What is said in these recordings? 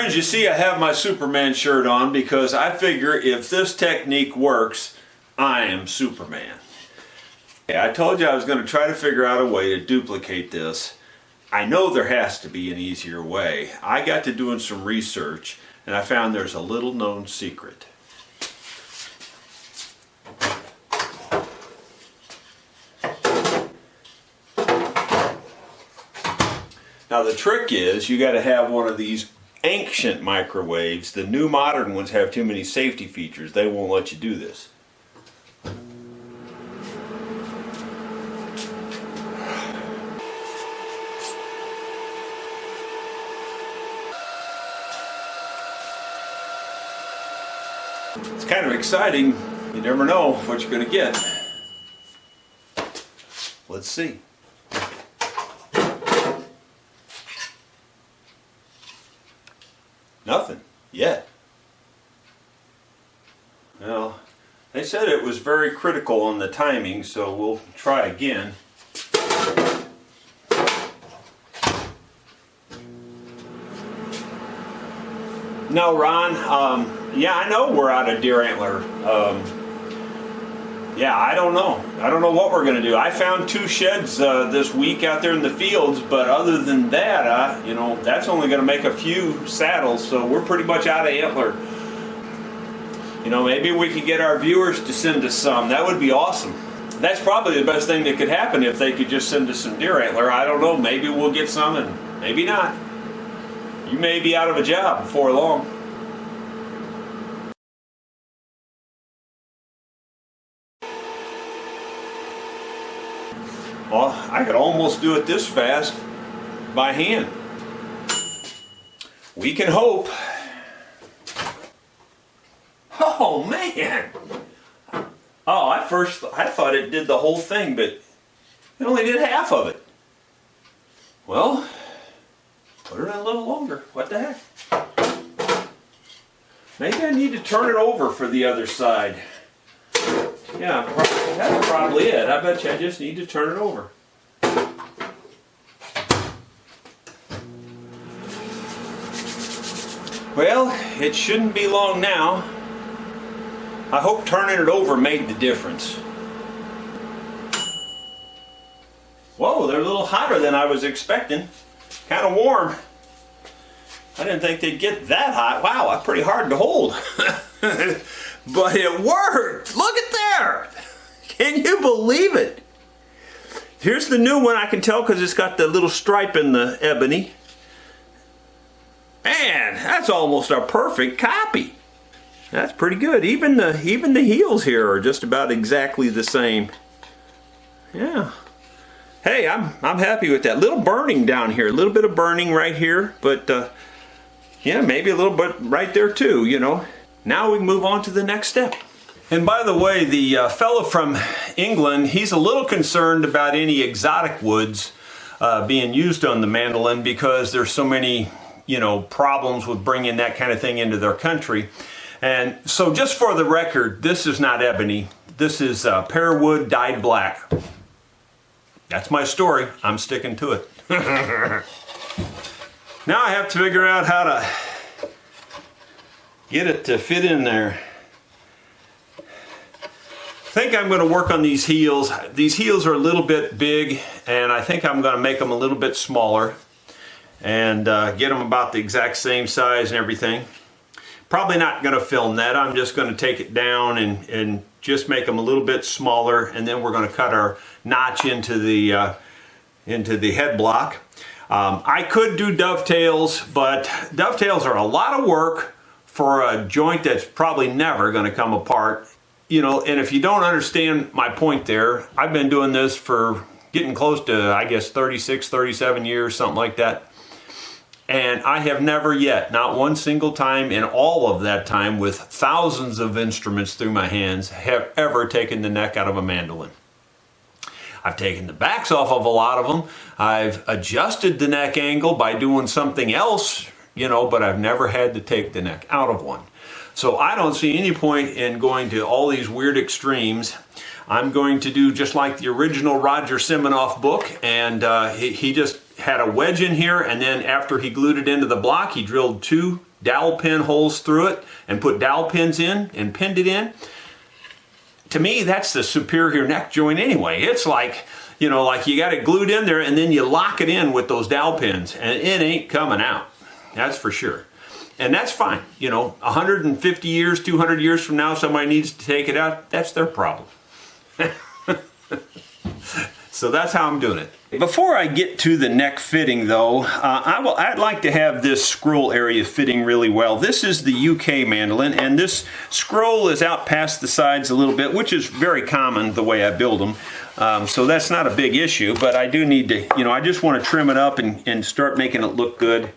Friends, you see I have my Superman shirt on because I figure if this technique works, I am Superman. I told you I was going to try to figure out a way to duplicate this. I know there has to be an easier way. I got to doing some research and I found there's a little known secret. Now the trick is you got to have one of these ancient microwaves. The new modern ones have too many safety features. They won't let you do this. It's kind of exciting. You never know what you're going to get. Let's see. Nothing yet. Well, they said it was very critical on the timing, so we'll try again. No, Ron, yeah, I know we're out of deer antler. Yeah, I don't know. I don't know what we're going to do. I found 2 sheds this week out there in the fields, but other than that, you know, that's only going to make a few saddles, so we're pretty much out of antler. You know, maybe we could get our viewers to send us some. That would be awesome. That's probably the best thing that could happen if they could just send us some deer antler. I don't know. Maybe we'll get some and maybe not. You may be out of a job before long. Well, I could almost do it this fast by hand. We can hope. Oh man! Oh, I thought it did the whole thing, but it only did half of it. Well, put it in a little longer. What the heck? Maybe I need to turn it over for the other side. Yeah, that's probably it. I bet you I just need to turn it over. Well, it shouldn't be long now. I hope turning it over made the difference. Whoa, they're a little hotter than I was expecting. Kind of warm. I didn't think they'd get that hot. Wow, that's pretty hard to hold. But it worked! Look at there! Can you believe it? Here's the new one. I can tell because it's got the little stripe in the ebony. Man, that's almost a perfect copy. That's pretty good. Even the heels here are just about exactly the same. Yeah. Hey, I'm happy with that. Little burning down here. A little bit of burning right here. But, yeah, maybe a little bit right there too, you know. Now we can move on to the next step. And by the way, the fellow from England, he's a little concerned about any exotic woods being used on the mandolin because there's so many, you know, problems with bringing that kind of thing into their country. And so just for the record, this is not ebony. This is pear wood dyed black. That's my story. I'm sticking to it. Now I have to figure out how to get it to fit in there. I think I'm going to work on these heels. These heels are a little bit big, and I think I'm going to make them a little bit smaller and get them about the exact same size and everything. Probably not going to film that. I'm just going to take it down and just make them a little bit smaller, and then we're going to cut our notch into the head block. I could do dovetails, but dovetails are a lot of work for a joint that's probably never going to come apart. You know, and if you don't understand my point there, I've been doing this for getting close to, I guess, 36, 37 years, something like that. And I have never yet, not one single time in all of that time with thousands of instruments through my hands, have ever taken the neck out of a mandolin. I've taken the backs off of a lot of them. I've adjusted the neck angle by doing something else, you know, but I've never had to take the neck out of one. So I don't see any point in going to all these weird extremes. I'm going to do just like the original Roger Siminoff book, and he just had a wedge in here, and then after he glued it into the block, he drilled 2 dowel pin holes through it and put dowel pins in and pinned it in. To me, that's the superior neck joint anyway. It's like, you know, like you got it glued in there and then you lock it in with those dowel pins and it ain't coming out. That's for sure. And that's fine. You know, 150 years, 200 years from now, somebody needs to take it out. That's their problem. So that's how I'm doing it. Before I get to the neck fitting though, I'd like to have this scroll area fitting really well. This is the UK mandolin, and this scroll is out past the sides a little bit, which is very common the way I build them. So that's not a big issue, but I do need to, you know, I just want to trim it up and start making it look good.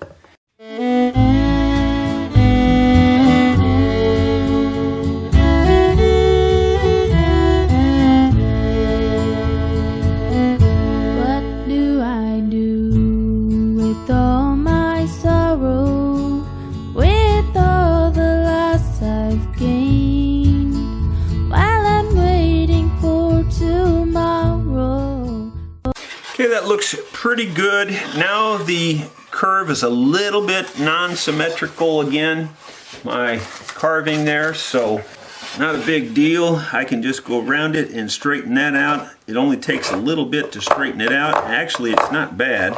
Okay, that looks pretty good. Now the curve is a little bit non-symmetrical again, my carving there, so not a big deal. I can just go around it and straighten that out. It only takes a little bit to straighten it out. Actually, it's not bad,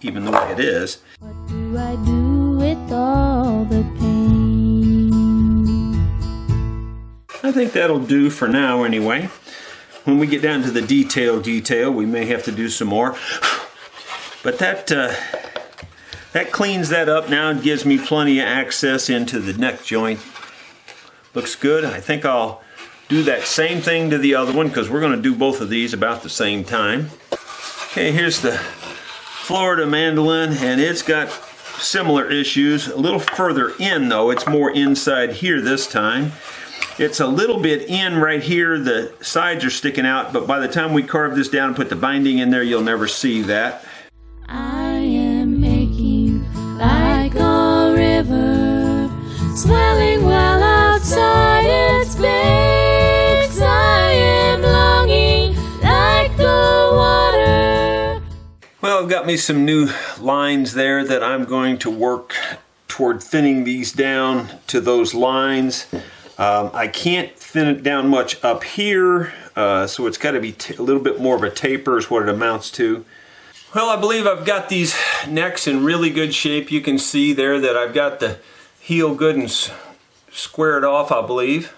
even the way it is. What do I do with all the pain? I think that'll do for now anyway. When we get down to the detail, we may have to do some more. But that cleans that up now and gives me plenty of access into the neck joint. Looks good. I think I'll do that same thing to the other one because we're going to do both of these about the same time. Okay, here's the Florida mandolin, and it's got similar issues. A little further in though, it's more inside here this time. It's a little bit in right here, the sides are sticking out, but by the time we carve this down and put the binding in there, you'll never see that. I am aching like a river, swelling while outside it speaks. I am longing like the water. Well, I've got me some new lines there that I'm going to work toward thinning these down to those lines. I can't thin it down much up here, so it's got to be a little bit more of a taper is what it amounts to. Well, I believe I've got these necks in really good shape. You can see there that I've got the heel good and squared off, I believe.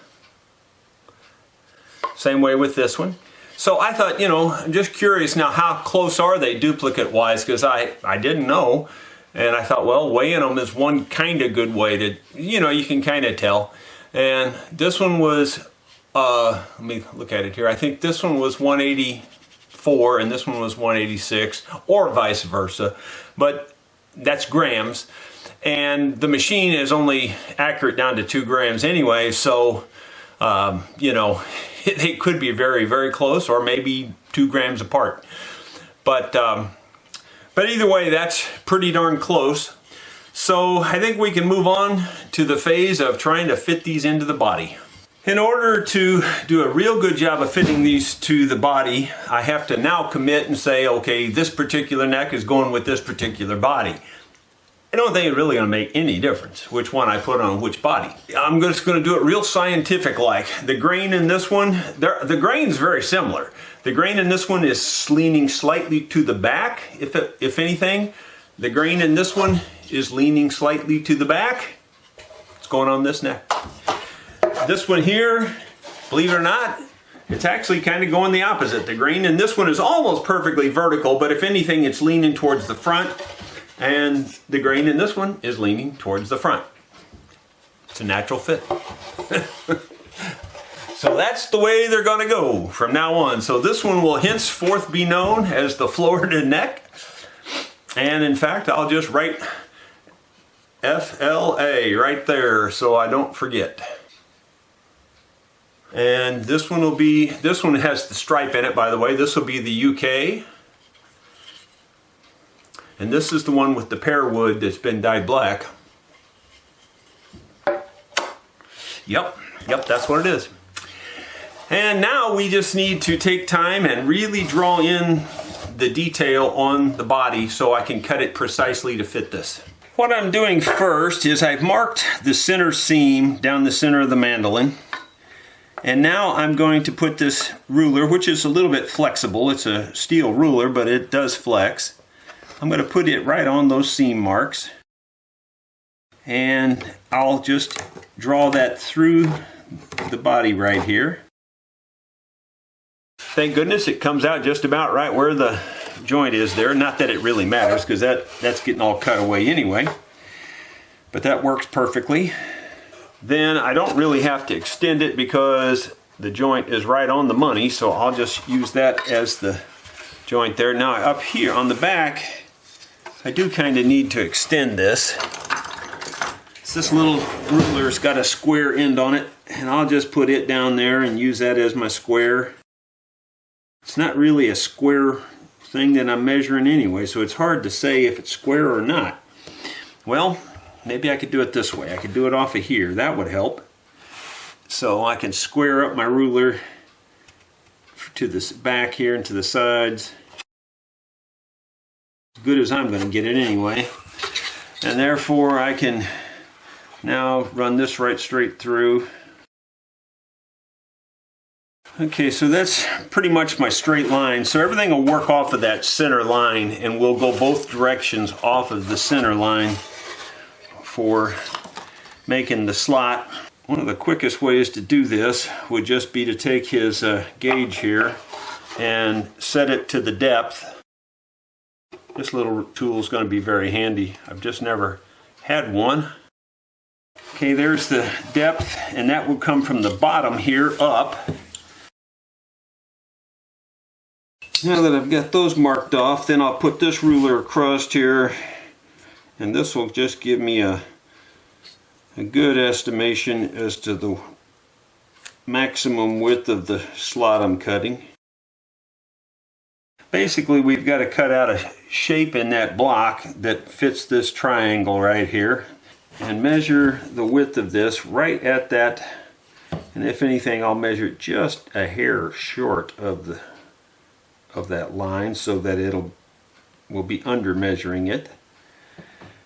Same way with this one. So I thought, you know, I'm just curious now, how close are they duplicate-wise, because I didn't know. And I thought, well, weighing them is one kind of good way to, you know, you can kind of tell. And this one was, let me look at it here. I think this one was 184 and this one was 186, or vice versa. But that's grams. And the machine is only accurate down to 2 grams anyway. So, you know, it could be very, very close, or maybe 2 grams apart. But either way, that's pretty darn close. So I think we can move on to the phase of trying to fit these into the body. In order to do a real good job of fitting these to the body, I have to now commit and say, okay, this particular neck is going with this particular body. I don't think it's really going to make any difference which one I put on which body. I'm just going to do it real scientific-like. The grain in this one, the grain's very similar. The grain in this one is leaning slightly to the back, if anything. The grain in this one is leaning slightly to the back. What's going on this neck? This one here, believe it or not, it's actually kind of going the opposite. The grain in this one is almost perfectly vertical, but if anything, it's leaning towards the front. And the grain in this one is leaning towards the front. It's a natural fit. So that's the way they're going to go from now on. So this one will henceforth be known as the Florida neck. And in fact, I'll just write FLA right there so I don't forget. And this one will be, this one has the stripe in it, by the way. This will be the UK. And this is the one with the pear wood that's been dyed black. Yep, that's what it is. And now we just need to take time and really draw in the detail on the body so I can cut it precisely to fit this. What I'm doing first is I've marked the center seam down the center of the mandolin. And now I'm going to put this ruler, which is a little bit flexible. It's a steel ruler, but it does flex. I'm going to put it right on those seam marks. And I'll just draw that through the body right here. Thank goodness it comes out just about right where the joint is there. Not that it really matters, because that's getting all cut away anyway. But that works perfectly. Then I don't really have to extend it because the joint is right on the money, so I'll just use that as the joint there. Now up here on the back, I do kind of need to extend this. This little ruler's got a square end on it, and I'll just put it down there and use that as my square. It's not really a square thing that I'm measuring anyway, so it's hard to say if it's square or not. Well, maybe I could do it this way. I could do it off of here. That would help. So I can square up my ruler to the back here and to the sides. As good as I'm going to get it anyway. And therefore I can now run this right straight through. Okay, so that's pretty much my straight line. So everything will work off of that center line, and we'll go both directions off of the center line for making the slot. One of the quickest ways to do this would just be to take his gauge here and set it to the depth. This little tool is going to be very handy. I've just never had one. Okay, there's the depth, and that will come from the bottom here up. Now that I've got those marked off, then I'll put this ruler across here, and this will just give me a good estimation as to the maximum width of the slot I'm cutting. Basically, we've got to cut out a shape in that block that fits this triangle right here and measure the width of this right at that, and if anything I'll measure just a hair short of that line so that we'll be under measuring it.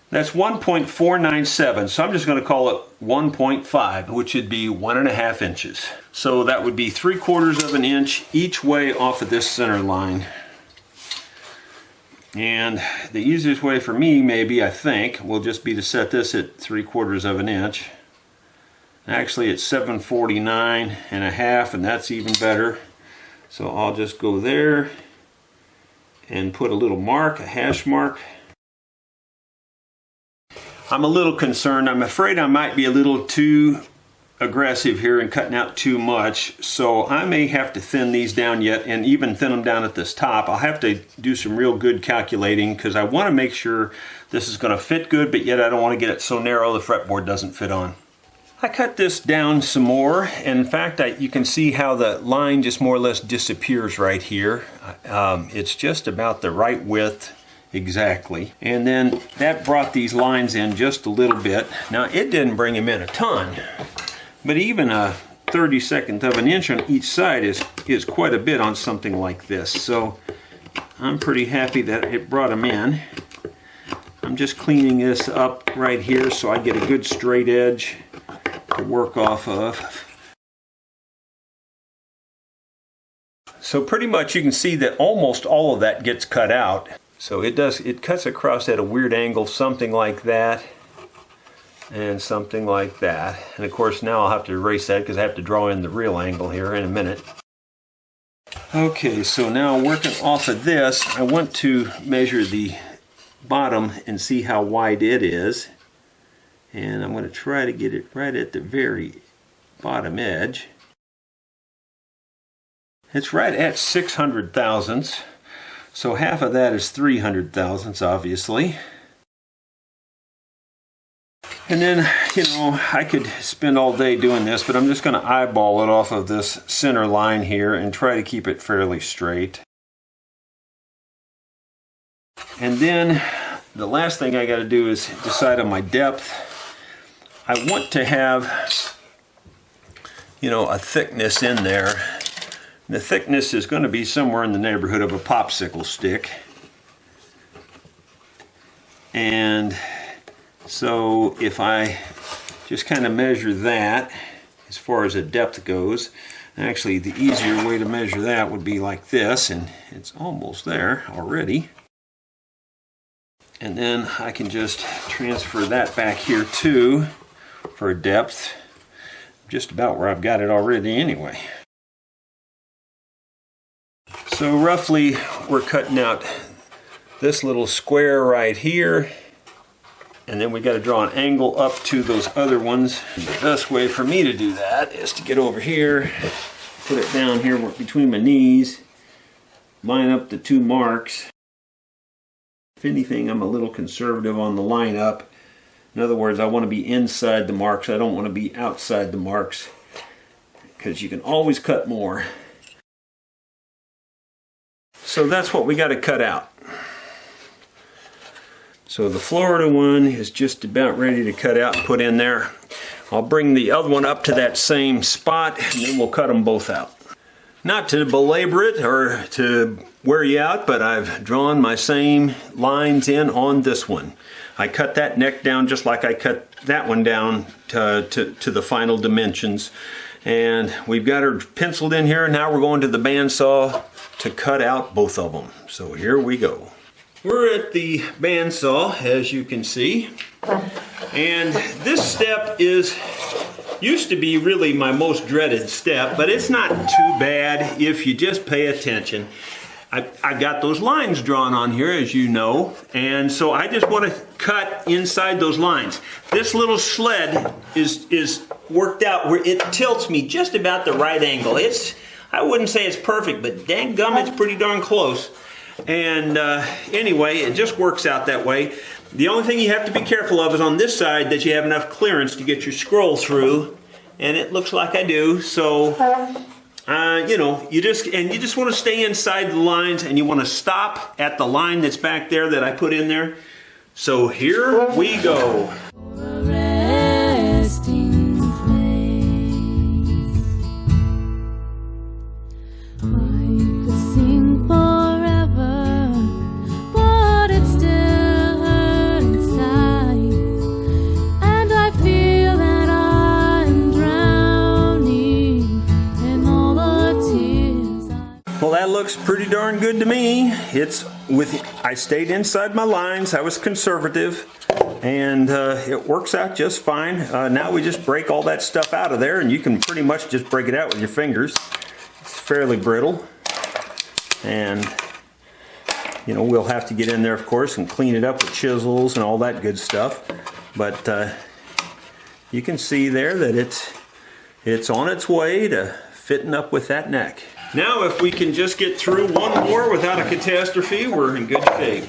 That's 1.497, so I'm just going to call it 1.5, which would be 1.5 inches. So that would be 3/4 of an inch each way off of this center line. And the easiest way for me, maybe, I think, will just be to set this at 3/4 of an inch. Actually, it's 749.5, and that's even better. So I'll just go there and put a little mark, a hash mark. I'm a little concerned. I'm afraid I might be a little too aggressive here and cutting out too much, so I may have to thin these down yet, and even thin them down at this top. I'll have to do some real good calculating because I want to make sure this is going to fit good, but yet I don't want to get it so narrow the fretboard doesn't fit on. I cut this down some more, and in fact you can see how the line just more or less disappears right here. It's just about the right width exactly, and then that brought these lines in just a little bit. Now it didn't bring them in a ton, but even a 32nd of an inch on each side is quite a bit on something like this, so I'm pretty happy that it brought them in. I'm just cleaning this up right here so I get a good straight edge to work off of. So pretty much you can see that almost all of that gets cut out. So it cuts across at a weird angle, something like that and something like that. And of course now I'll have to erase that because I have to draw in the real angle here in a minute. Okay, so now working off of this, I want to measure the bottom and see how wide it is. And I'm going to try to get it right at the very bottom edge. It's right at 600 thousandths, so half of that is 300 thousandths, obviously. And then, you know, I could spend all day doing this, but I'm just going to eyeball it off of this center line here and try to keep it fairly straight. And then the last thing I got to do is decide on my depth. I want to have, you know, a thickness in there. The thickness is going to be somewhere in the neighborhood of a popsicle stick. And So if I just kind of measure that as far as the depth goes, actually the easier way to measure that would be like this, and it's almost there already. And then I can just transfer that back here too for a depth, just about where I've got it already anyway. So roughly we're cutting out this little square right here, and then we got to draw an angle up to those other ones. And the best way for me to do that is to get over here, put it down here between my knees, line up the two marks. If anything, I'm a little conservative on the line up. In other words, I want to be inside the marks. I don't want to be outside the marks, because you can always cut more. So that's what we got to cut out. So the Florida one is just about ready to cut out and put in there. I'll bring the other one up to that same spot, and then we'll cut them both out. Not to belabor it or to wear you out, but I've drawn my same lines in on this one. I cut that neck down just like I cut that one down to the final dimensions. And we've got her penciled in here. Now we're going to the bandsaw to cut out both of them. So here we go. We're at the bandsaw, as you can see. And this step used to be really my most dreaded step, but it's not too bad if you just pay attention. I've got those lines drawn on here, as you know, and so I just want to cut inside those lines. This little sled is worked out where it tilts me just about the right angle. I wouldn't say it's perfect, but dang gum, it's pretty darn close. And anyway, it just works out that way. The only thing you have to be careful of is on this side that you have enough clearance to get your scroll through, and it looks like I do. So you know, you just want to stay inside the lines, and you want to stop at the line that's back there that I put in there. So here we go. Well, that looks pretty darn good to me. I stayed inside my lines. I was conservative, and it works out just fine. Now we just break all that stuff out of there, and you can pretty much just break it out with your fingers. It's fairly brittle, and you know, we'll have to get in there, of course, and clean it up with chisels and all that good stuff. But you can see there that it's on its way to fitting up with that neck. Now if we can just get through one more without a catastrophe, we're in good shape.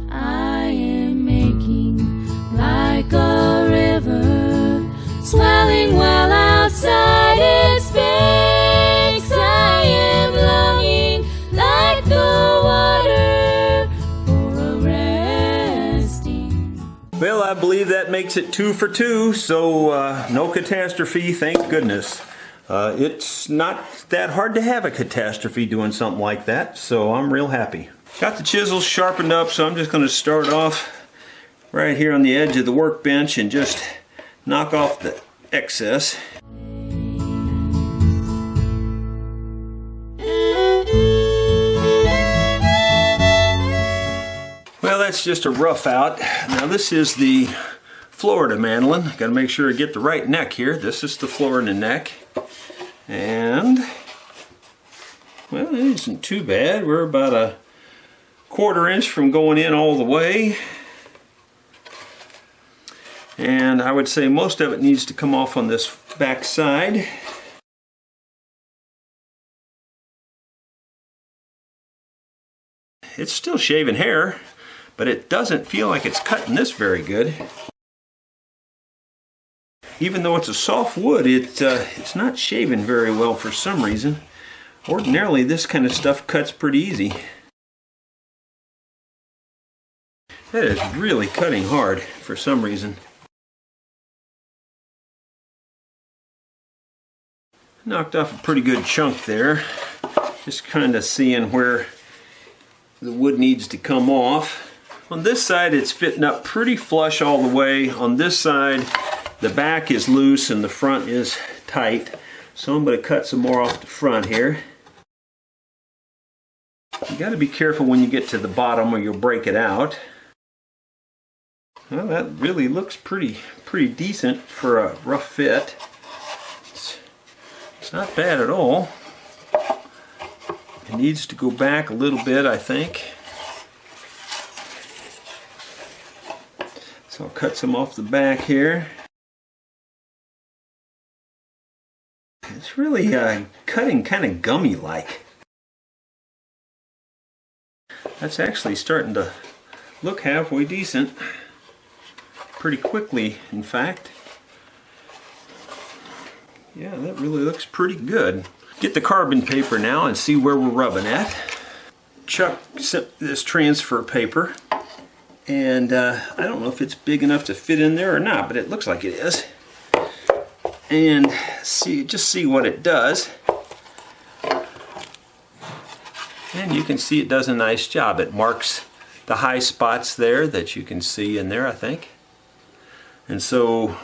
I am making like a river, swelling well outside its banks. I am longing like the water for a resting. Well, I believe that makes it 2 for 2, so no catastrophe, thank goodness. It's not that hard to have a catastrophe doing something like that, so I'm real happy. Got the chisels sharpened up, so I'm just going to start off right here on the edge of the workbench and just knock off the excess. Well, that's just a rough out. Now this is the Florida mandolin. Got to make sure I get the right neck here. This is the Florida neck. And, well, it isn't too bad. We're about a 1/4 inch from going in all the way. And I would say most of it needs to come off on this back side. It's still shaving hair, but it doesn't feel like it's cutting this very good. Even though it's a soft wood, it's not shaving very well for some reason. Ordinarily, this kind of stuff cuts pretty easy. That is really cutting hard for some reason. Knocked off a pretty good chunk there. Just kind of seeing where the wood needs to come off. On this side it's fitting up pretty flush all the way. On this side the back is loose and the front is tight. So I'm going to cut some more off the front here. You got to be careful when you get to the bottom or you'll break it out. Well, that really looks pretty decent for a rough fit. It's not bad at all. It needs to go back a little bit, I think. So I'll cut some off the back here. It's really cutting kind of gummy-like. That's actually starting to look halfway decent. Pretty quickly, in fact. Yeah, that really looks pretty good. Get the carbon paper now and see where we're rubbing at. Chuck sent this transfer paper, and I don't know if it's big enough to fit in there or not, but it looks like it is. And just see what it does. And you can see it does a nice job. It marks the high spots there that you can see in there, I think. And so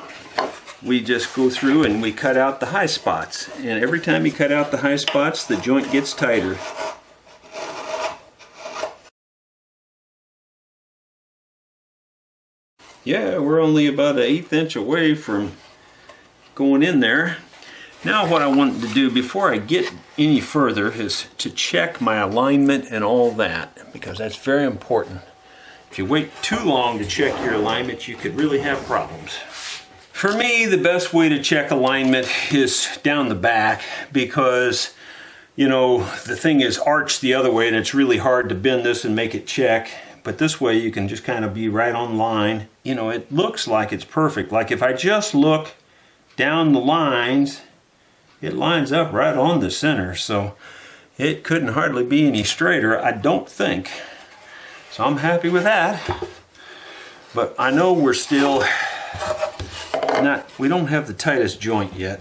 we just go through and we cut out the high spots. And every time you cut out the high spots, the joint gets tighter. Yeah, we're only about an 1/8 inch away from going in there. Now what I wanted to do before I get any further is to check my alignment and all that, because that's very important. If you wait too long to check your alignment, you could really have problems. For me, the best way to check alignment is down the back, because you know the thing is arched the other way and it's really hard to bend this and make it check. But this way you can just kind of be right on line. You know, it looks like it's perfect. Like if I just look down the lines, it lines up right on the center, so it couldn't hardly be any straighter, I don't think. So I'm happy with that. But I know we're still we don't have the tightest joint yet.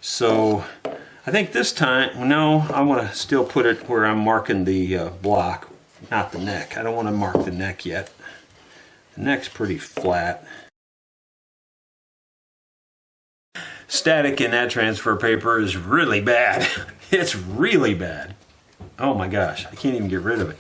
So I think this time, no, I want to still put it where I'm marking the block, not the neck. I don't want to mark the neck yet. The neck's pretty flat. Static in that transfer paper is really bad. It's really bad. Oh my gosh, I can't even get rid of it.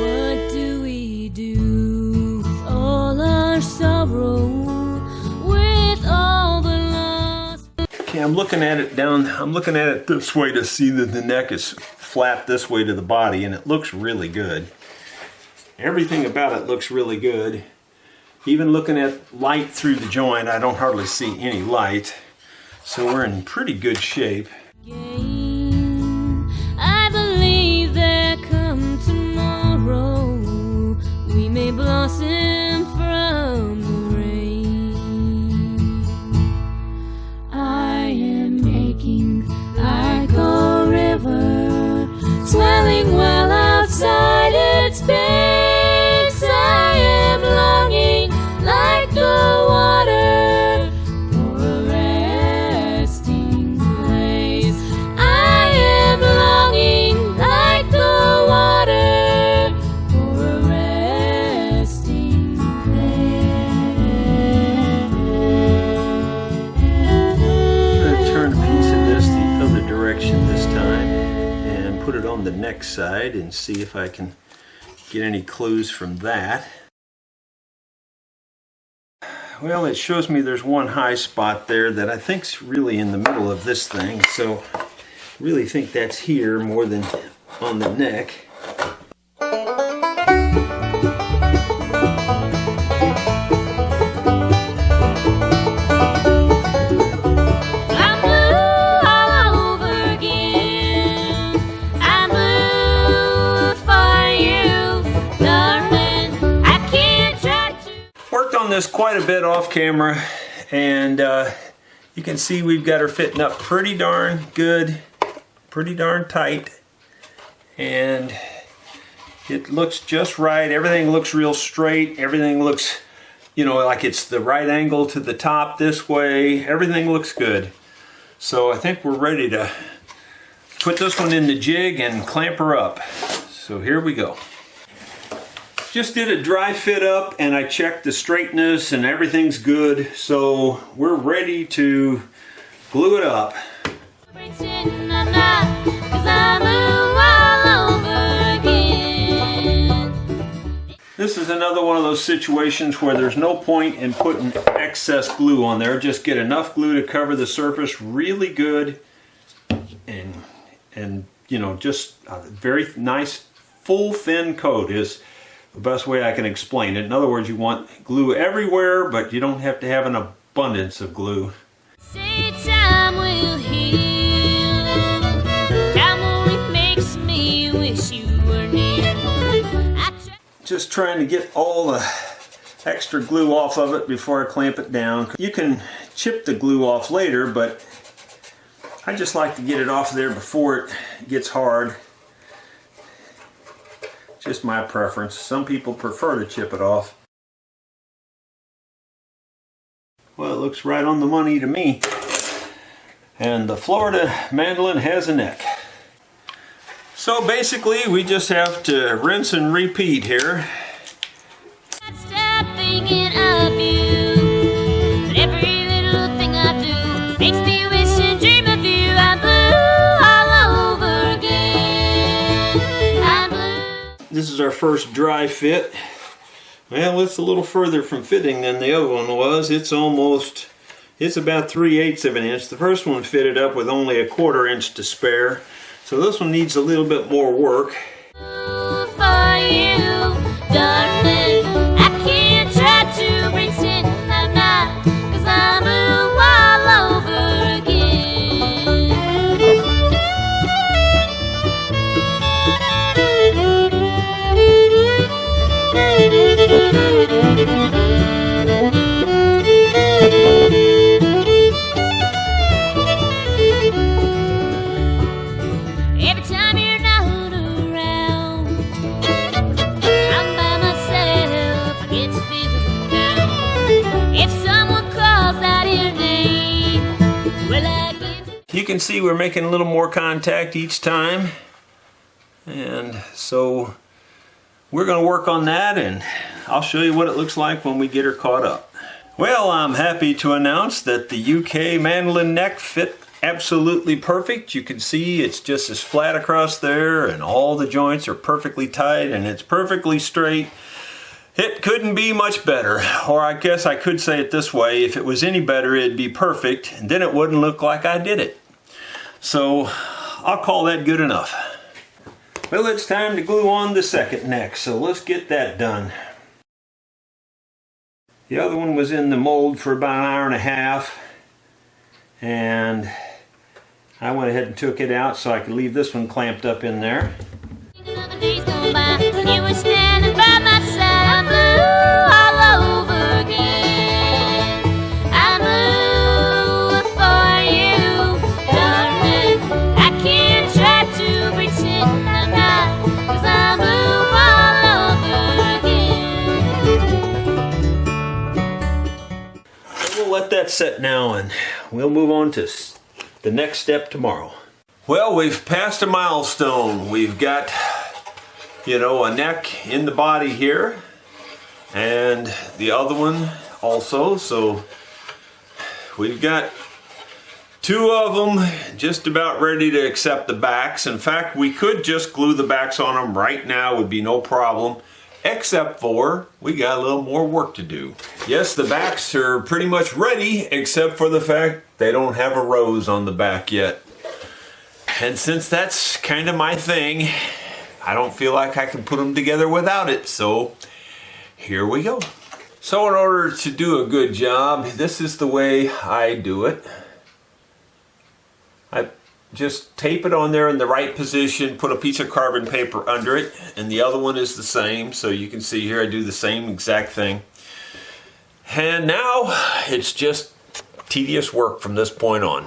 What do we do with all our sorrow, with all the loss? Okay, I'm looking at it this way to see that the neck is flat this way to the body, and it looks really good. Everything about it looks really good. Even looking at light through the joint, I don't hardly see any light. So we're in pretty good shape. I believe there come tomorrow we may blossom from the rain. I am aching like a river, swelling well outside its banks. I am longing like the water for a resting place. I am longing like the water for a resting I'm going to turn a piece of this the other direction this time and put it on the neck side and see if I can get any clues from that. Well, it shows me there's one high spot there that I think's really in the middle of this thing, so I really think that's here more than on the neck. I'm blue all over again. I'm blue for you, darling. I can't try to. Worked on this quite a bit off camera, and you can see we've got her fitting up pretty darn good, pretty darn tight, and It looks just right. Everything looks real straight. Everything looks, you know, like it's the right angle to the top this way. Everything looks good. So I think we're ready to put this one in the jig and clamp her up. So here we go. Just did a dry fit up and I checked the straightness and everything's good. So we're ready to glue it up. This is another one of those situations where there's no point in putting excess glue on there. Just get enough glue to cover the surface really good, and you know, just a very nice full thin coat is the best way I can explain it. In other words, you want glue everywhere, but you don't have to have an abundance of glue. Time will heal. Time only makes me wish you were near. Just trying to get all the extra glue off of it before I clamp it down. You can chip the glue off later, but I just like to get it off there before it gets hard. Just my preference. Some people prefer to chip it off. Well, it looks right on the money to me. And the Florida mandolin has a neck. So basically, we just have to rinse and repeat here. Stop thinking of you, but every little thing I do makes me wish and dream of you. I'm blue all over again. I'm blue. This is our first dry fit. Well, it's a little further from fitting than the other one was. It's about 3/8 of an inch. The first one fitted up with only a 1/4 inch to spare. So this one needs a little bit more work. For you, darling, I can't try to pretend I'm not, 'cause I'm blue all over again. Every time you're not around, I'm by myself, I get to feeling down. If someone calls out your name, well, I get to... You can see we're making a little more contact each time. And so we're going to work on that, and I'll show you what it looks like when we get her caught up. Well, I'm happy to announce that the UK mandolin neck fit absolutely perfect. You can see it's just as flat across there, and all the joints are perfectly tight, and it's perfectly straight. It couldn't be much better, or I guess I could say it this way: if it was any better, it'd be perfect, and then it wouldn't look like I did it. So I'll call that good enough. Well, it's time to glue on the second neck, so let's get that done. The other one was in the mold for about an hour and a half, and I went ahead and took it out so I could leave this one clamped up in there. Another day's gone by, you were standing by my side. I'm blue all over again. I'm blue for you, darling. I can't try to pretend I'm not, 'cause I'm blue all over again. We'll let that set now, and we'll move on to the next step tomorrow. Well, we've passed a milestone. We've got, you know, a neck in the body here, and the other one also. So we've got two of them just about ready to accept the backs. In fact, we could just glue the backs on them right now, would be no problem, except for we got a little more work to do. Yes, the backs are pretty much ready, except for the fact they don't have a rose on the back yet. And since that's kind of my thing, I don't feel like I can put them together without it, so here we go. So in order to do a good job, this is the way I do it. I just tape it on there in the right position, put a piece of carbon paper under it, and the other one is the same. So you can see here I do the same exact thing. And now it's just tedious work from this point on.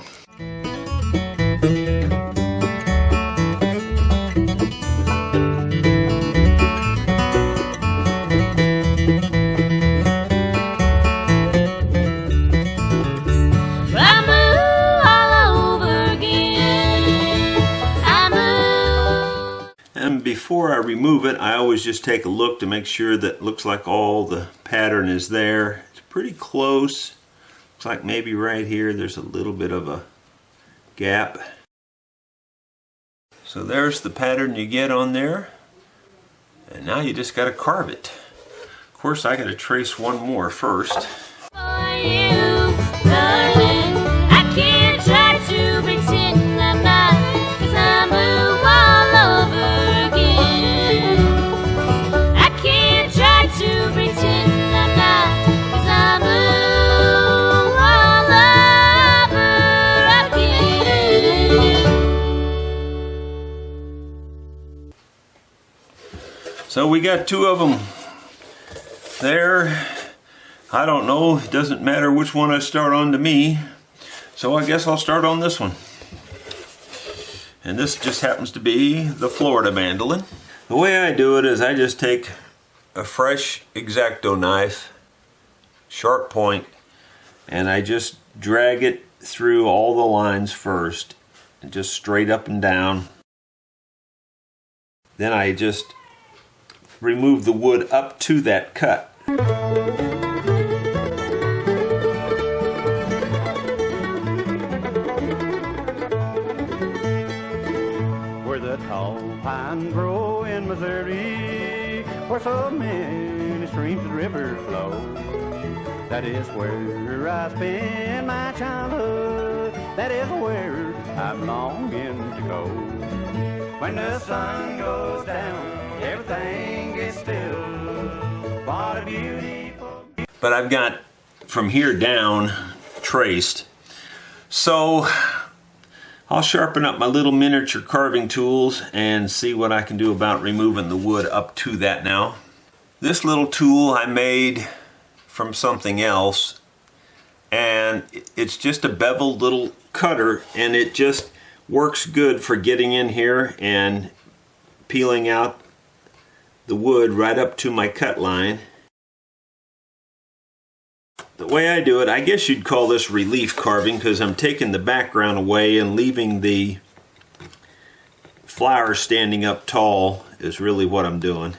before I remove it, I always just take a look to make sure that it looks like all the pattern is there. It's pretty close. Looks like maybe right here there's a little bit of a gap. So there's the pattern you get on there. And now you just got to carve it. Of course, I got to trace one more first. For you, darling, I can't try to pretend I'm not, 'cause I'm blue all over again. I can't try to pretend I'm not, 'cause I'm blue all over again. So we got two of them there. I don't know, it doesn't matter which one I start on to me. So I guess I'll start on this one. And this just happens to be the Florida mandolin. The way I do it is I just take a fresh X-Acto knife, sharp point, and I just drag it through all the lines first, and just straight up and down. Then I just remove the wood up to that cut. Where the tall pines grow in Missouri, where so many streams and rivers flow, that is where I spend my childhood, that is where I'm longing to go. When the sun goes down, everything gets still. What a beautiful... But I've got from here down traced. So I'll sharpen up my little miniature carving tools and see what I can do about removing the wood up to that now. This little tool I made from something else, and it's just a beveled little cutter, and it just works good for getting in here and peeling out the wood right up to my cut line. The way I do it, I guess you'd call this relief carving, because I'm taking the background away and leaving the flower standing up tall is really what I'm doing.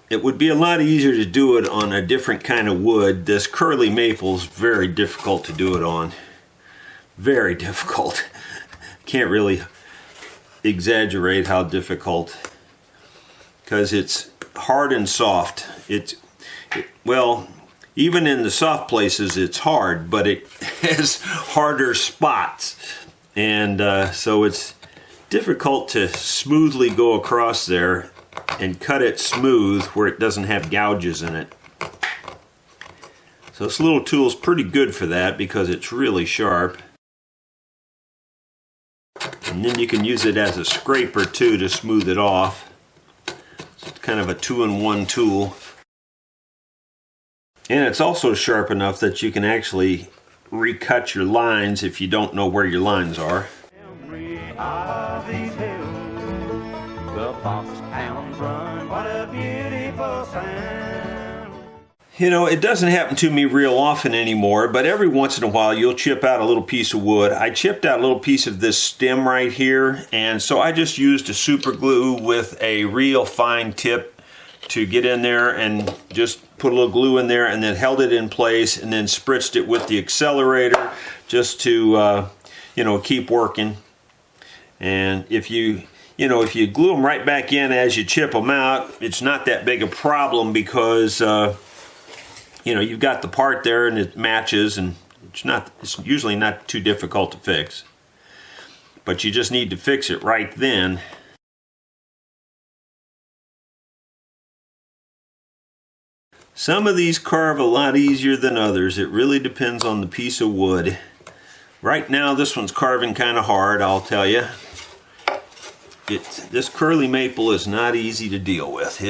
It would be a lot easier to do it on a different kind of wood. This curly maple is very difficult to do it on. Very difficult. Can't really exaggerate how difficult, because it's hard and soft. Well, even in the soft places it's hard, but it has harder spots, and so it's difficult to smoothly go across there and cut it smooth where it doesn't have gouges in it. So this little tool is pretty good for that because it's really sharp. And then you can use it as a scraper too to smooth it off. So it's kind of a two-in-one tool. And it's also sharp enough that you can actually recut your lines if you don't know where your lines are. The foxhounds run, what a beautiful sound. You know, it doesn't happen to me real often anymore, but every once in a while you'll chip out a little piece of wood. I chipped out a little piece of this stem right here, and so I just used a super glue with a real fine tip to get in there and just put a little glue in there, and then held it in place, and then spritzed it with the accelerator just to keep working. And if you glue them right back in as you chip them out, it's not that big a problem, because you've got the part there and it matches, and it's usually not too difficult to fix. But you just need to fix it right then. Some of these carve a lot easier than others. It really depends on the piece of wood. Right now this one's carving kind of hard, I'll tell you. This curly maple is not easy to deal with.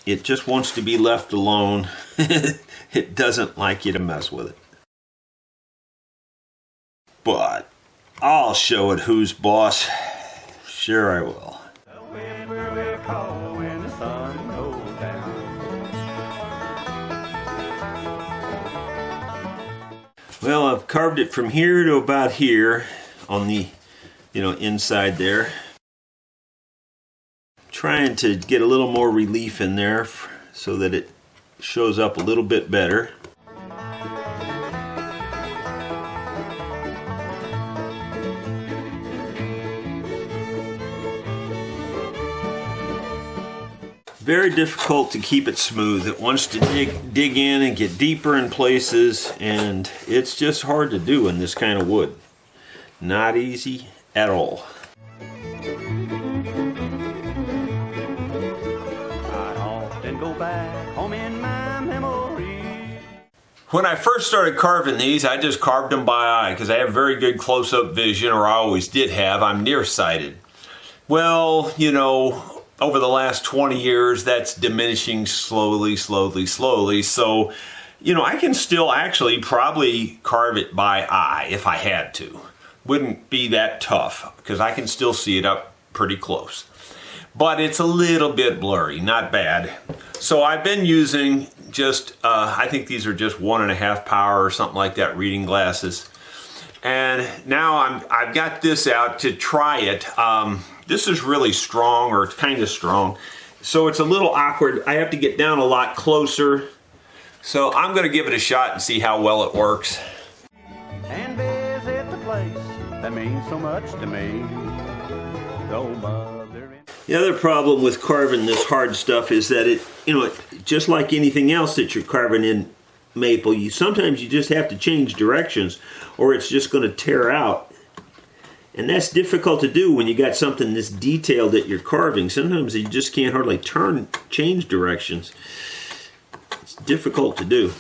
It just wants to be left alone. It doesn't like you to mess with it. But I'll show it who's boss. Sure I will. The whipper will call when the sun goes down. Well, I've carved it from here to about here on the inside there. trying to get a little more relief in there so that it shows up a little bit better. Very difficult to keep it smooth. It wants to dig in and get deeper in places, and it's just hard to do in this kind of wood. Not easy at all. I often go back home in my memory. When I first started carving these, I just carved them by eye because I have very good close-up vision, or I always did have. I'm nearsighted. Well, you know, over the last 20 years, that's diminishing slowly. So, you know, I can still actually probably carve it by eye if I had to. Wouldn't be that tough because I can still see it up pretty close. But it's a little bit blurry, not bad. So I've been using just, I think these are just 1.5 power or something like that, reading glasses. And now I've got this out to try it. This is really strong, or it's kind of strong. So it's a little awkward. I have to get down a lot closer. So I'm gonna give it a shot and see how well it works. And visit the place that means so much to me. Though mother and The other problem with carving this hard stuff is that it, you know, just like anything else that you're carving in maple, sometimes you just have to change directions or it's just gonna tear out. And that's difficult to do when you got something this detailed that you're carving. Sometimes you just can't hardly change directions. It's difficult to do.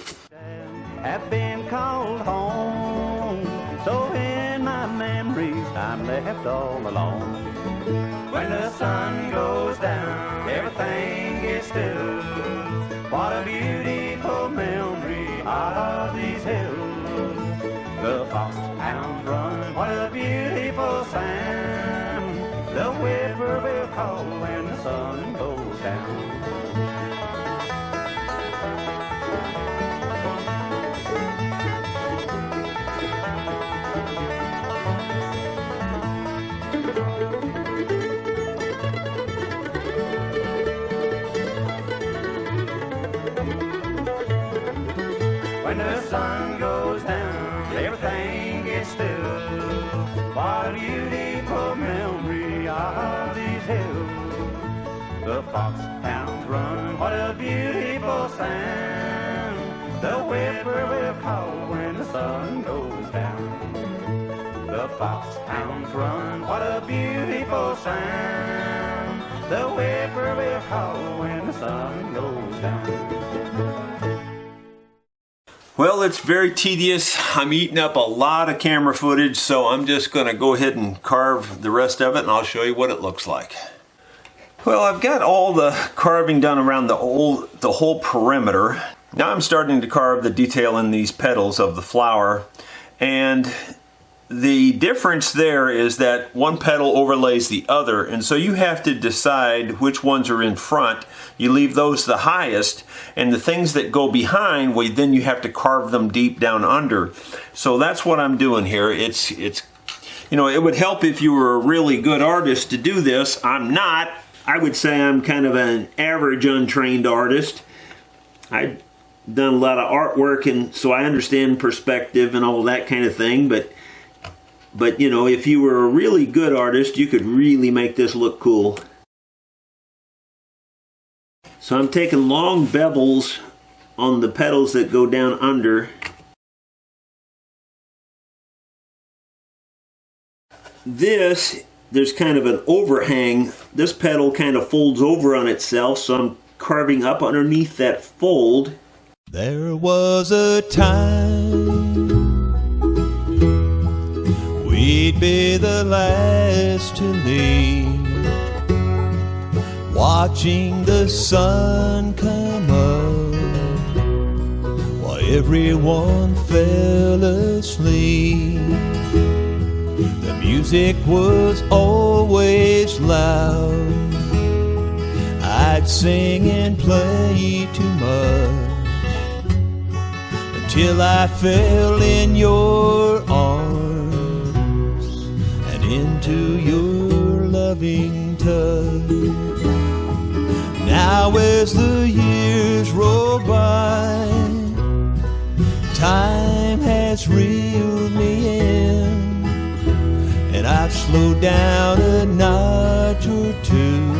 have been called home. So in my memories, I'm left all alone. When the sun goes down, everything gets still. What a beautiful memory out of these hills. The foxhounds run, what a beautiful sound. The whippoorwill call when the sun goes down. When the sun goes down, everything gets still. What a beautiful memory of these hills. The foxhounds run, what a beautiful sound. The whippoorwill call when the sun goes down. The foxhounds run, what a beautiful sound. The whippoorwill call when the sun goes down. Well, it's very tedious. I'm eating up a lot of camera footage, so I'm just going to go ahead and carve the rest of it, and I'll show you what it looks like. Well, I've got all the carving done around the whole perimeter. Now I'm starting to carve the detail in these petals of the flower, and the difference there is that one petal overlays the other, and so you have to decide which ones are in front. You leave those the highest, and the things that go behind, well, then you have to carve them deep down under. So that's what I'm doing here. It's you know, it would help if you were a really good artist to do this. I'm not. I would say I'm kind of an average untrained artist. I've done a lot of artwork, and so I understand perspective and all that kind of thing, but you know, if you were a really good artist, you could really make this look cool. So I'm taking long bevels on the petals that go down under. There's kind of an overhang. This petal kind of folds over on itself, so I'm carving up underneath that fold. There was a time we'd be the last to leave, watching the sun come up while everyone fell asleep. The music was always loud. I'd sing and play too much until I fell in your arms and into your loving touch. Now as the years roll by, time has reeled me in, and I've slowed down a notch or two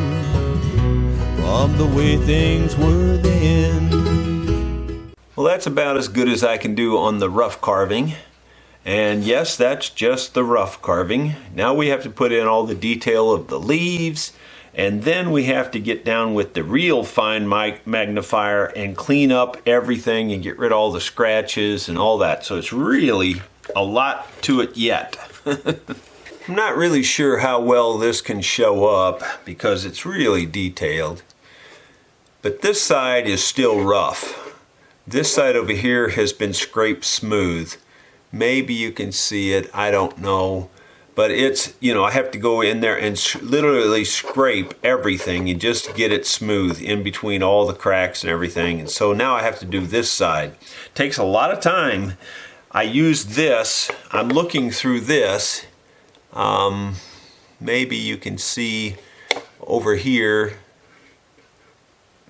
from the way things were then. Well, that's about as good as I can do on the rough carving. And yes, that's just the rough carving. Now we have to put in all the detail of the leaves, and then we have to get down with the real fine magnifier and clean up everything and get rid of all the scratches and all that. So it's really a lot to it yet. I'm not really sure how well this can show up because it's really detailed. But this side is still rough. This side over here has been scraped smooth. Maybe you can see it, I don't know. But it's, you know, I have to go in there and literally scrape everything and just get it smooth in between all the cracks and everything. And so now I have to do this side. Takes a lot of time. I use this, I'm looking through this. Maybe you can see over here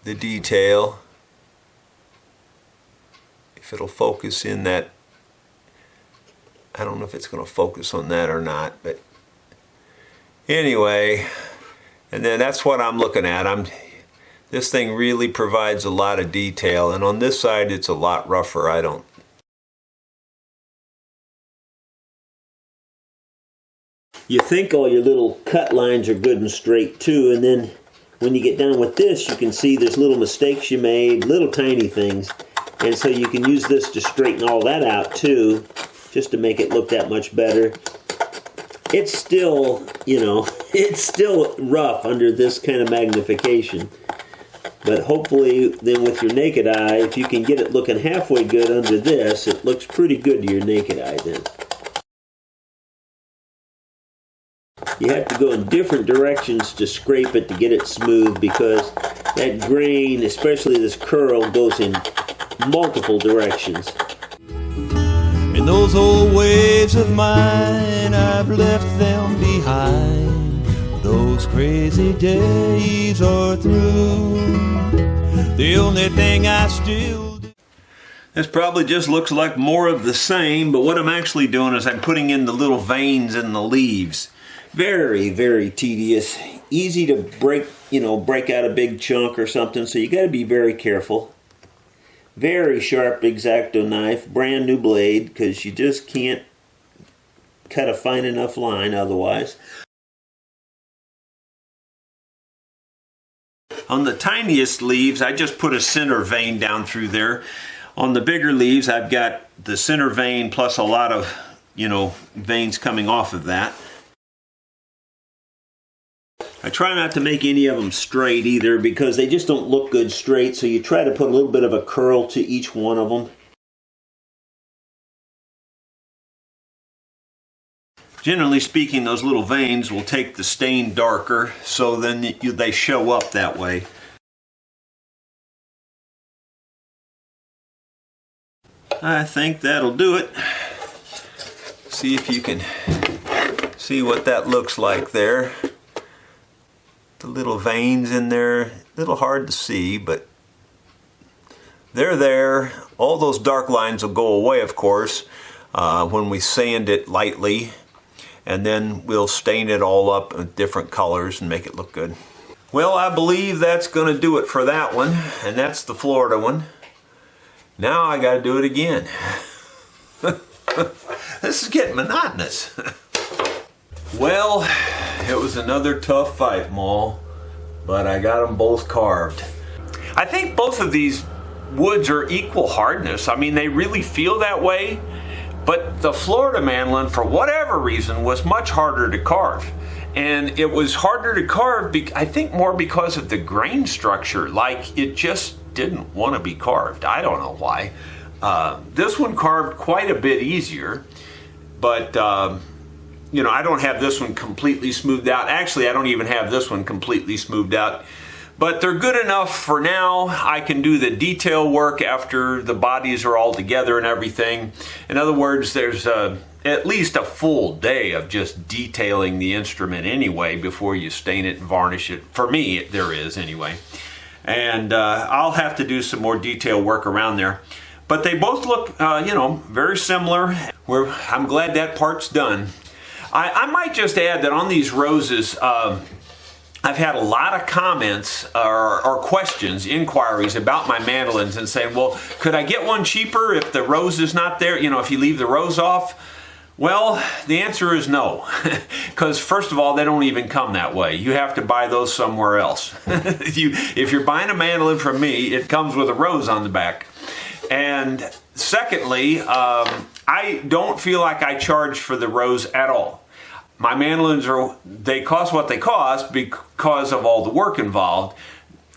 the detail. If it'll focus in that, I don't know if it's going to focus on that or not, but anyway, and then that's what I'm looking at. This thing really provides a lot of detail, and on this side it's a lot rougher. You think all your little cut lines are good and straight too, and then when you get down with this, you can see there's little mistakes you made, little tiny things, and so you can use this to straighten all that out too, just to make it look that much better. It's still, you know, it's still rough under this kind of magnification. But hopefully then with your naked eye, if you can get it looking halfway good under this, it looks pretty good to your naked eye then. You have to go in different directions to scrape it to get it smooth, because that grain, especially this curl, goes in multiple directions. In those old ways of mine, I've left them behind. Those crazy days are through. The only thing I still do. This probably just looks like more of the same, but what I'm actually doing is I'm putting in the little veins in the leaves. Very, very tedious. Easy to break, break out a big chunk or something, so you got to be very careful. Very sharp X-Acto knife, brand new blade, because you just can't cut a fine enough line otherwise. On the tiniest leaves, I just put a center vein down through there. On the bigger leaves, I've got the center vein plus a lot of, veins coming off of that. I try not to make any of them straight either, because they just don't look good straight, so you try to put a little bit of a curl to each one of them. Generally speaking, those little veins will take the stain darker, so then they show up that way. I think that'll do it. See if you can see what that looks like there. The little veins in there, a little hard to see, but they're there. All those dark lines will go away, of course, when we sand it lightly, and then we'll stain it all up in different colors and make it look good. Well, I believe that's going to do it for that one, and that's the Florida one. Now I got to do it again. This is getting monotonous. Well, it was another tough fight, Maul, but I got them both carved. I think both of these woods are equal hardness. I mean, they really feel that way, but the Florida mandolin, for whatever reason, was much harder to carve. And it was harder to carve, I think, more because of the grain structure. Like, it just didn't want to be carved. I don't know why. This one carved quite a bit easier, but I don't have this one completely smoothed out. Actually, I don't even have this one completely smoothed out. But they're good enough for now. I can do the detail work after the bodies are all together and everything. In other words, there's at least a full day of just detailing the instrument anyway before you stain it and varnish it. For me, there is anyway. And I'll have to do some more detailed work around there. But they both look, you know, very similar. I'm glad that part's done. I might just add that on these roses, I've had a lot of comments or questions, inquiries about my mandolins and saying, well, could I get one cheaper if the rose is not there? You know, if you leave the rose off? Well, the answer is no. Because first of all, they don't even come that way. You have to buy those somewhere else. If you're buying a mandolin from me, it comes with a rose on the back. And secondly, I don't feel like I charge for the rose at all. My mandolins they cost what they cost because of all the work involved.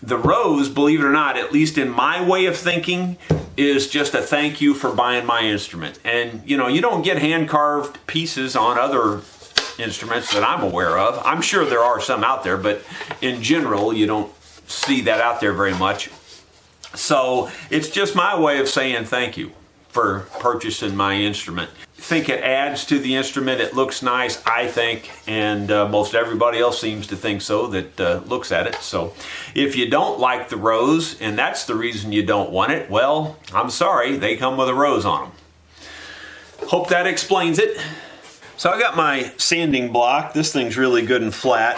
The rose, believe it or not, at least in my way of thinking, is just a thank you for buying my instrument. And you know, you don't get hand-carved pieces on other instruments that I'm aware of. I'm sure there are some out there, but in general, you don't see that out there very much. So it's just my way of saying thank you for purchasing my instrument. I think it adds to the instrument. It looks nice, I think, and most everybody else seems to think so that looks at it. So if you don't like the rose and that's the reason you don't want it, well, I'm sorry, they come with a rose on them. Hope that explains it. So I got my sanding block. This thing's really good and flat.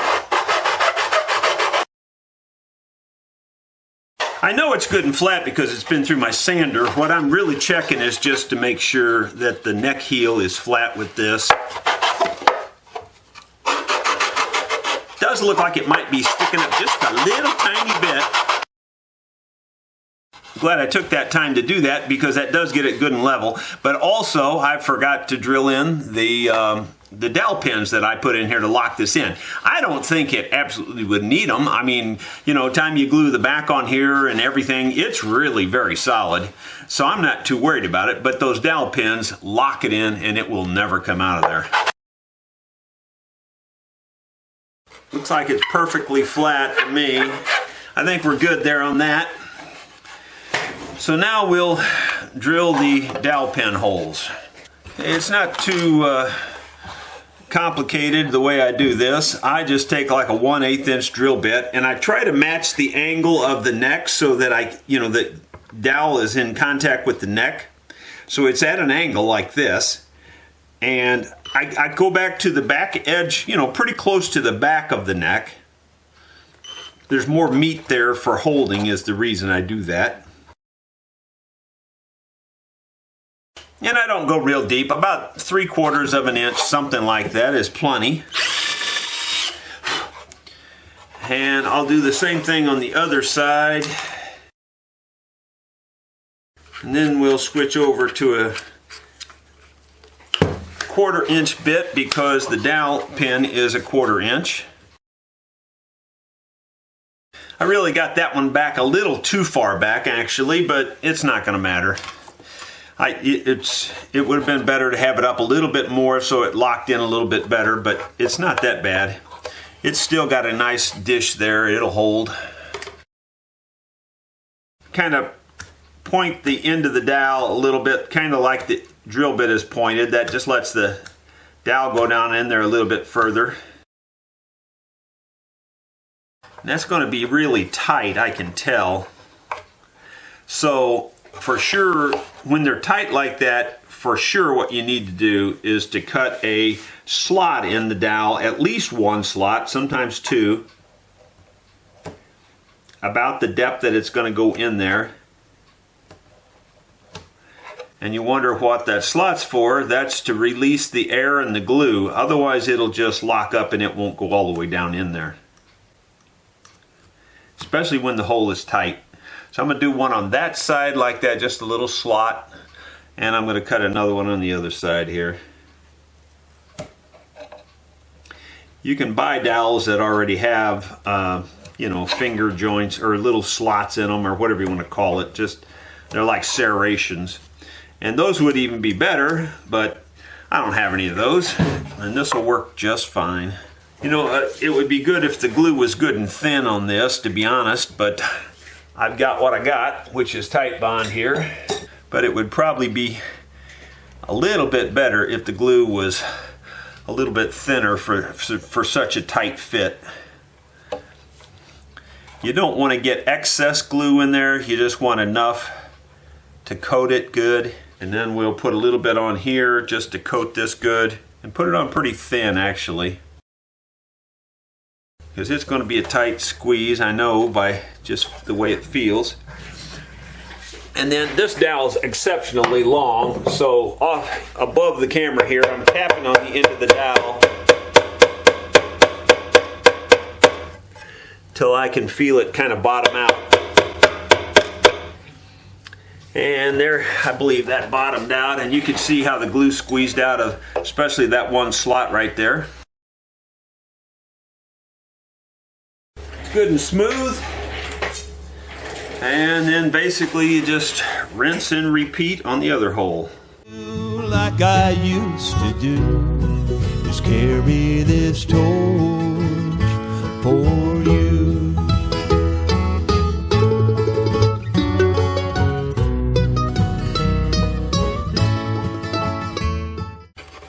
I know it's good and flat because it's been through my sander. What I'm really checking is just to make sure that the neck heel is flat with this. Does look like it might be sticking up just a little tiny bit. Glad I took that time to do that because that does get it good and level. But also, I forgot to drill in the dowel pins that I put in here to lock this in. I don't think it absolutely would need them. I mean, you know, time you glue the back on here and everything, it's really very solid. So I'm not too worried about it, but those dowel pins lock it in and it will never come out of there. Looks like it's perfectly flat to me. I think we're good there on that. So now we'll drill the dowel pin holes. It's not too complicated the way I do this. I just take like a 1/8 inch drill bit and I try to match the angle of the neck so that the dowel is in contact with the neck. So it's at an angle like this. And I go back to the back edge, you know, pretty close to the back of the neck. There's more meat there for holding is the reason I do that. And I don't go real deep, about 3/4 of an inch, something like that is plenty. And I'll do the same thing on the other side. And then we'll switch over to a 1/4 inch bit because the dowel pin is a 1/4 inch. I really got that one back a little too far back actually, but it's not going to matter. It would have been better to have it up a little bit more so it locked in a little bit better, but it's not that bad. It's still got a nice dish there, it'll hold. Kind of point the end of the dowel a little bit, kind of like the drill bit is pointed. That just lets the dowel go down in there a little bit further. And that's going to be really tight, I can tell. So for sure, when they're tight like that, for sure what you need to do is to cut a slot in the dowel, at least one slot, sometimes two, about the depth that it's going to go in there. And you wonder what that slot's for. That's to release the air and the glue. Otherwise it'll just lock up and it won't go all the way down in there. Especially when the hole is tight. So I'm going to do one on that side like that, just a little slot. And I'm going to cut another one on the other side here. You can buy dowels that already have, finger joints or little slots in them or whatever you want to call it. Just, they're like serrations. And those would even be better, but I don't have any of those. And this will work just fine. You know, it would be good if the glue was good and thin on this, to be honest, but I've got what I got, which is Tight Bond here. But it would probably be a little bit better if the glue was a little bit thinner for such a tight fit. You don't want to get excess glue in there, you just want enough to coat it good. And then we'll put a little bit on here just to coat this good, and put it on pretty thin actually, because it's going to be a tight squeeze, I know, by just the way it feels. And then this dowel's exceptionally long, so off above the camera here, I'm tapping on the end of the dowel till I can feel it kind of bottom out. And there, I believe that bottomed out, and you can see how the glue squeezed out of especially that one slot right there. It's good and smooth. And then basically you just rinse and repeat on the other hole. Like I used to do, just carry this torch for you.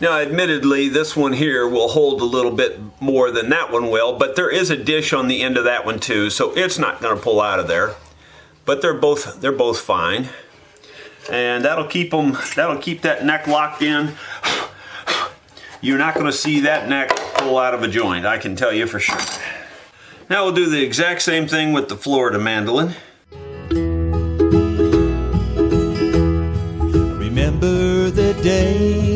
Now admittedly this one here will hold a little bit more than that one will, but there is a dish on the end of that one too, so it's not going to pull out of there. But they're both fine. And that'll keep that neck locked in. You're not going to see that neck pull out of a joint, I can tell you for sure. Now we'll do the exact same thing with the Florida mandolin. Remember the days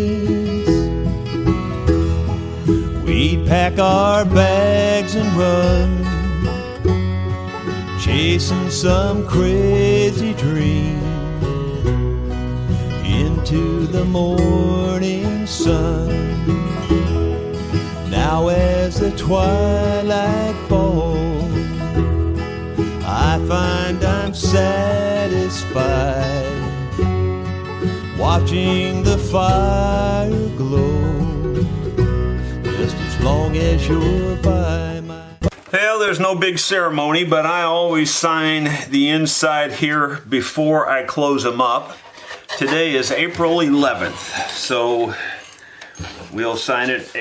we'd pack our bags and run, chasing some crazy dream into the morning sun. Now as the twilight falls, I find I'm satisfied watching the fire glow, just as long as you're by my... Well, there's no big ceremony, but I always sign the inside here before I close them up. Today is April 11th, so we'll sign it,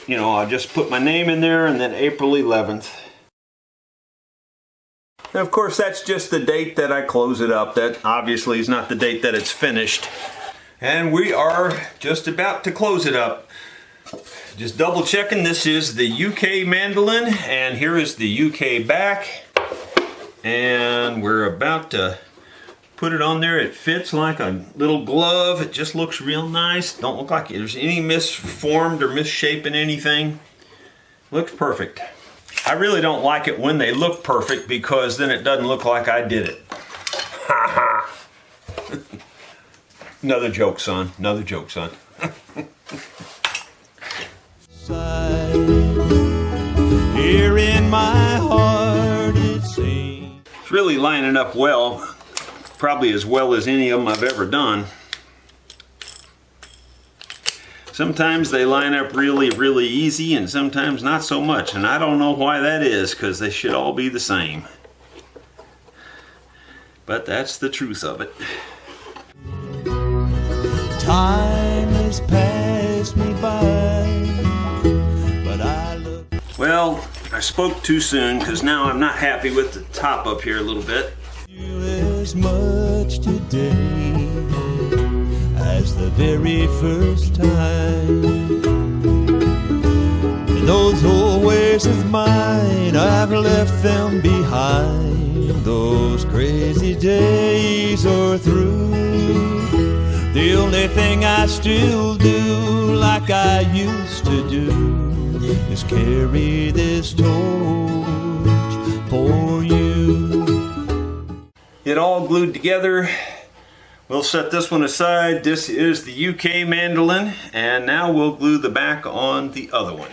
you know, I'll just put my name in there and then April 11th. And of course, that's just the date that I close it up. That obviously is not the date that it's finished. And we are just about to close it up. Just double checking, this is the UK mandolin, and here is the UK back. And we're about to put it on there. It fits like a little glove. It just looks real nice. Don't look like there's any misformed or misshapen anything. Looks perfect. I really don't like it when they look perfect, because then it doesn't look like I did it. Ha ha. Another joke, son. Another joke, son. Here in my heart it seems. It's really lining up well. Probably as well as any of them I've ever done. Sometimes they line up really, really easy, and sometimes not so much. And I don't know why that is, because they should all be the same. But that's the truth of it. Time has passed me by, but I look... Well, I spoke too soon, because now I'm not happy with the top up here a little bit. You as much today as the very first time. In those old ways of mine, I've left them behind. Those crazy days are through. The only thing I still do like I used to do is carry this torch for you. It all glued together. We'll set this one aside. This is the UK mandolin, and now we'll glue the back on the other one.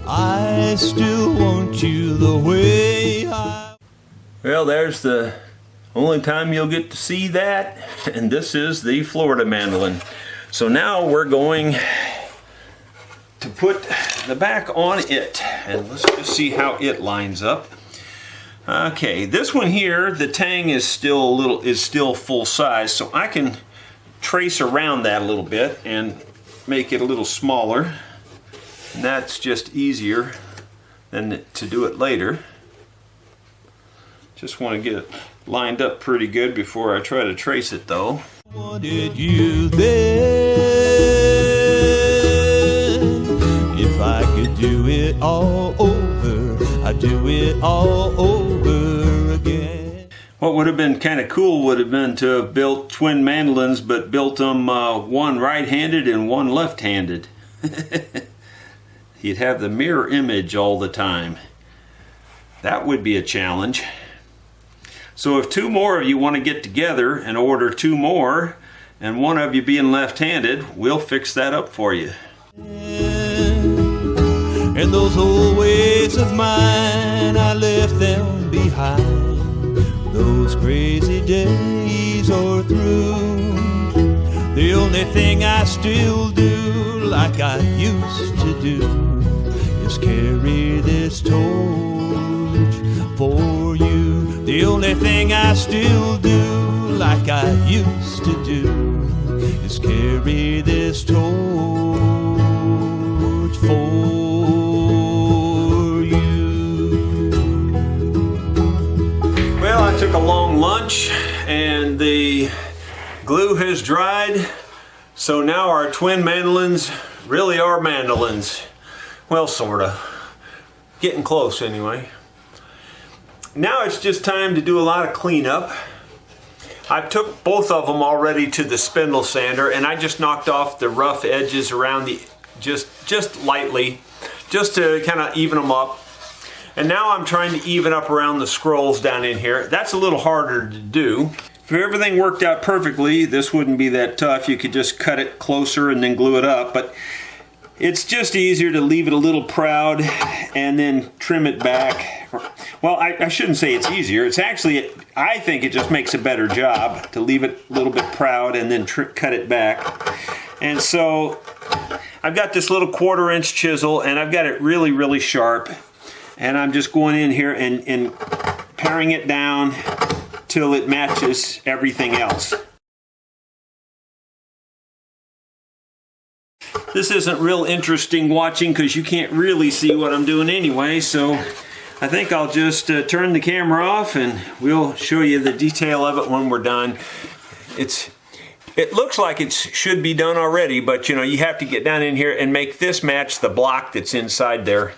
I still want you the way I... Well, there's the only time you'll get to see that, and this is the Florida mandolin. So now we're going to put the back on it, and let's just see how it lines up. Okay, this one here, the tang is still full size, so I can trace around that a little bit and make it a little smaller. And that's just easier than to do it later. Just want to get it lined up pretty good before I try to trace it though. Wanted you there. If I could do it all over, I'd do it all over again. What would have been kind of cool would have been to have built twin mandolins, but built them one right-handed and one left-handed. You'd have the mirror image all the time. That would be a challenge. So if two more of you want to get together and order two more, and one of you being left-handed, we'll fix that up for you. And those old ways of mine, I left them behind. Those crazy days are through. The only thing I still do, like I used to do, is carry this torch for you. The only thing I still do, like I used to do, is carry this torch for I took a long lunch and the glue has dried, so now our twin mandolins really are mandolins. Well, sorta. Getting close anyway. Now it's just time to do a lot of cleanup. I've took both of them already to the spindle sander and I just knocked off the rough edges around the, just lightly, just to kind of even them up. And now I'm trying to even up around the scrolls down in here. That's a little harder to do. If everything worked out perfectly, this wouldn't be that tough. You could just cut it closer and then glue it up. But it's just easier to leave it a little proud and then trim it back. Well, I shouldn't say it's easier. It's actually, I think it just makes a better job to leave it a little bit proud and then cut it back. And so I've got this little 1/4-inch chisel and I've got it really, really sharp. And I'm just going in here and paring it down till it matches everything else. This isn't real interesting watching because you can't really see what I'm doing anyway, so I think I'll just turn the camera off and we'll show you the detail of it when we're done. It looks like it should be done already, but you know, you have to get down in here and make this match the block that's inside there.